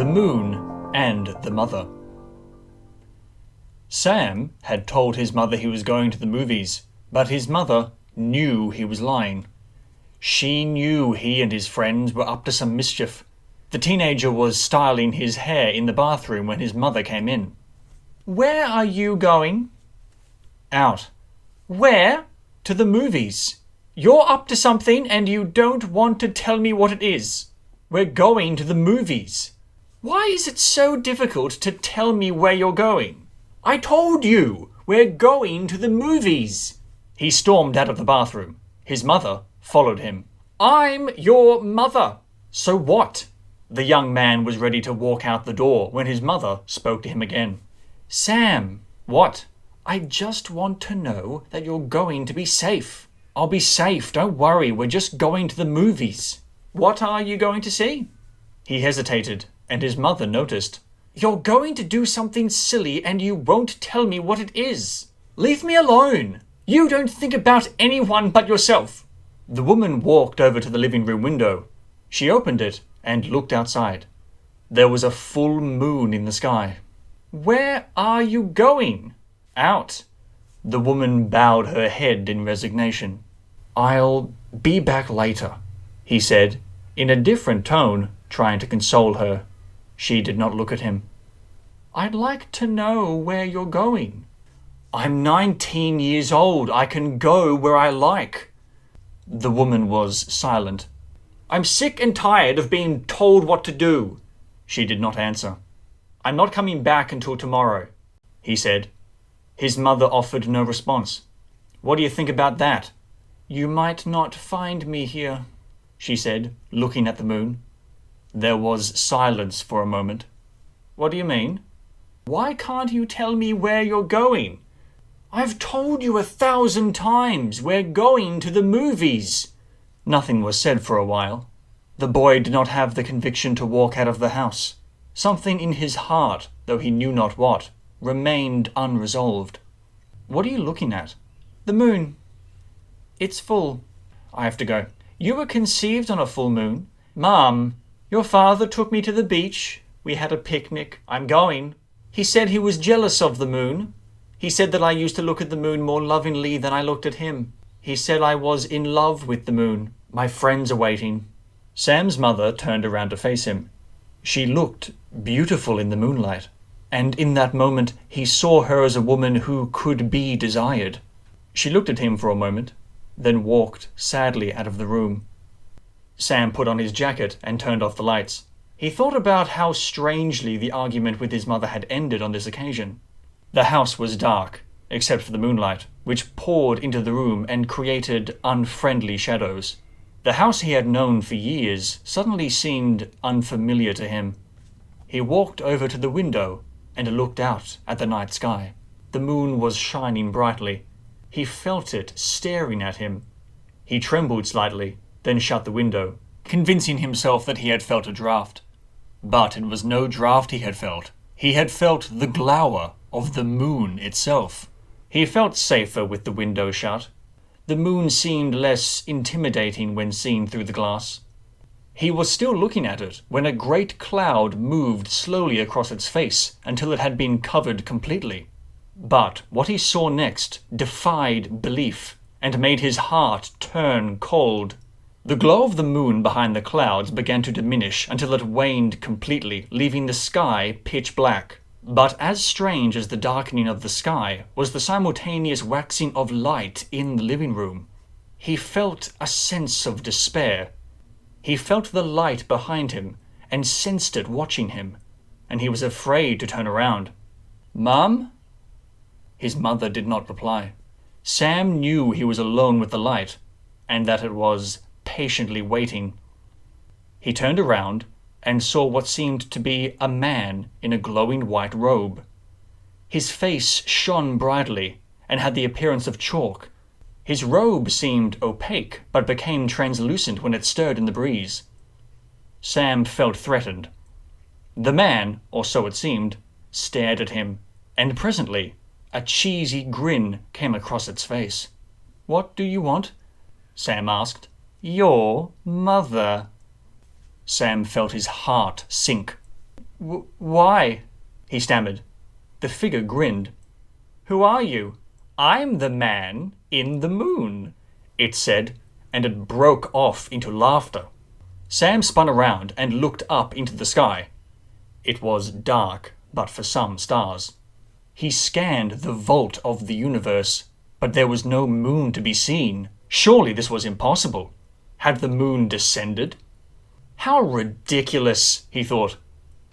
The Moon and the Mother. Sam had told his mother he was going to the movies, but his mother knew he was lying. She knew he and his friends were up to some mischief. The teenager was styling his hair in the bathroom when his mother came in. "Where are you going?" "Out." "Where?" "To the movies." "You're up to something and you don't want to tell me what it is." "We're going to the movies." "Why is it so difficult to tell me where you're going?" "I told you, we're going to the movies." He stormed out of the bathroom. His mother followed him. "I'm your mother." "So what?" The young man was ready to walk out the door when his mother spoke to him again. "Sam." "What?" "I just want to know that you're going to be safe." "I'll be safe, don't worry, we're just going to the movies." "What are you going to see?" He hesitated, and his mother noticed. "You're going to do something silly and you won't tell me what it is. Leave me alone. You don't think about anyone but yourself." The woman walked over to the living room window. She opened it and looked outside. There was a full moon in the sky. "Where are you going?" "Out." The woman bowed her head in resignation. "I'll be back later," he said, in a different tone, trying to console her. She did not look at him. "I'd like to know where you're going." "I'm 19 years old. I can go where I like." The woman was silent. "I'm sick and tired of being told what to do." She did not answer. "I'm not coming back until tomorrow," he said. His mother offered no response. "What do you think about that?" "You might not find me here," she said, looking at the moon. There was silence for a moment. "What do you mean?" "Why can't you tell me where you're going?" "I've told you 1,000 times, we're going to the movies." Nothing was said for a while. The boy did not have the conviction to walk out of the house. Something in his heart, though he knew not what, remained unresolved. "What are you looking at?" "The moon. It's full." "I have to go." "You were conceived on a full moon." "Mom, your father took me to the beach. We had a picnic." "I'm going." "He said he was jealous of the moon. He said that I used to look at the moon more lovingly than I looked at him. He said I was in love with the moon. My friends are waiting." Sam's mother turned around to face him. She looked beautiful in the moonlight, and in that moment he saw her as a woman who could be desired. She looked at him for a moment, then walked sadly out of the room. Sam put on his jacket and turned off the lights. He thought about how strangely the argument with his mother had ended on this occasion. The house was dark, except for the moonlight, which poured into the room and created unfriendly shadows. The house he had known for years suddenly seemed unfamiliar to him. He walked over to the window and looked out at the night sky. The moon was shining brightly. He felt it staring at him. He trembled slightly, then shut the window, convincing himself that he had felt a draft. But it was no draft he had felt. He had felt the glower of the moon itself. He felt safer with the window shut. The moon seemed less intimidating when seen through the glass. He was still looking at it when a great cloud moved slowly across its face until it had been covered completely. But what he saw next defied belief and made his heart turn cold. The glow of the moon behind the clouds began to diminish until it waned completely, leaving the sky pitch black. But as strange as the darkening of the sky was the simultaneous waxing of light in the living room. He felt a sense of despair. He felt the light behind him and sensed it watching him, and he was afraid to turn around. "Mom?" His mother did not reply. Sam knew he was alone with the light, and that it was patiently waiting. He turned around and saw what seemed to be a man in a glowing white robe. His face shone brightly and had the appearance of chalk. His robe seemed opaque, but became translucent when it stirred in the breeze. Sam felt threatened. The man, or so it seemed, stared at him, and presently a cheesy grin came across its face. "What do you want?" Sam asked. "Your mother." Sam felt his heart sink. Why?" he stammered. The figure grinned. "Who are you?" "I'm the man in the moon," it said, and it broke off into laughter. Sam spun around and looked up into the sky. It was dark, but for some stars. He scanned the vault of the universe, but there was no moon to be seen. Surely this was impossible. Had the moon descended? How ridiculous, he thought.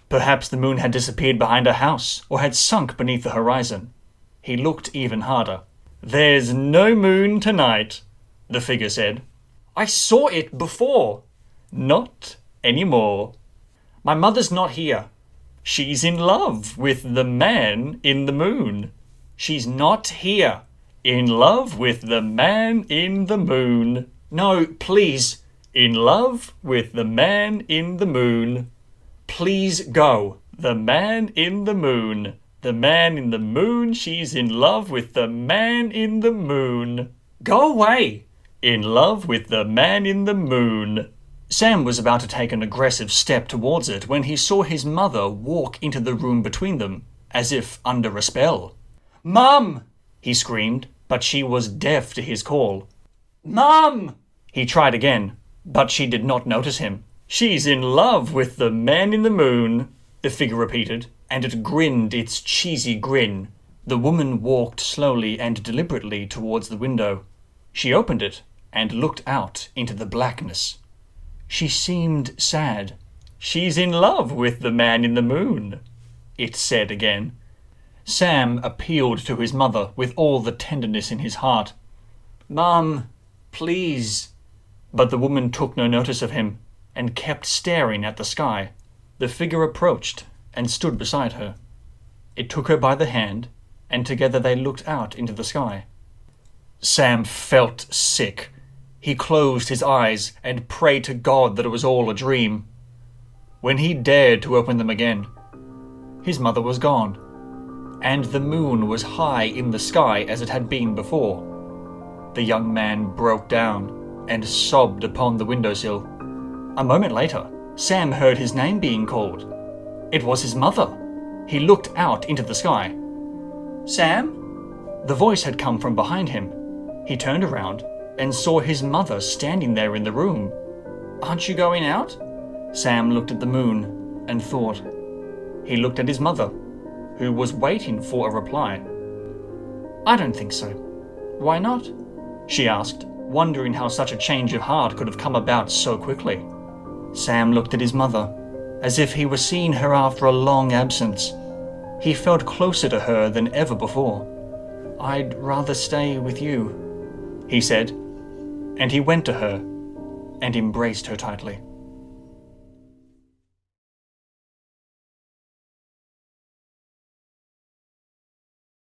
Perhaps the moon had disappeared behind a house, or had sunk beneath the horizon. He looked even harder. "There's no moon tonight," the figure said. "I saw it before." "Not anymore. My mother's not here. She's in love with the man in the moon." "She's not here." "In love with the man in the moon." "No, please." "In love with the man in the moon." "Please go." "The man in the moon. The man in the moon. She's in love with the man in the moon." "Go away." "In love with the man in the moon." Sam was about to take an aggressive step towards it when he saw his mother walk into the room between them, as if under a spell. "Mum!" he screamed, but she was deaf to his call. "Mum!" He tried again, but she did not notice him. "She's in love with the man in the moon," the figure repeated, and it grinned its cheesy grin. The woman walked slowly and deliberately towards the window. She opened it and looked out into the blackness. She seemed sad. "She's in love with the man in the moon," it said again. Sam appealed to his mother with all the tenderness in his heart. "Mum, please." But the woman took no notice of him and kept staring at the sky. The figure approached and stood beside her. It took her by the hand, and together they looked out into the sky. Sam felt sick. He closed his eyes and prayed to God that it was all a dream. When he dared to open them again, his mother was gone, and the moon was high in the sky as it had been before. The young man broke down and sobbed upon the windowsill. A moment later, Sam heard his name being called. It was his mother. He looked out into the sky. "Sam?" The voice had come from behind him. He turned around and saw his mother standing there in the room. "Aren't you going out?" Sam looked at the moon and thought. He looked at his mother, who was waiting for a reply. "I don't think so." "Why not?" she asked, wondering how such a change of heart could have come about so quickly. Sam looked at his mother, as if he were seeing her after a long absence. He felt closer to her than ever before. "I'd rather stay with you," he said, and he went to her and embraced her tightly.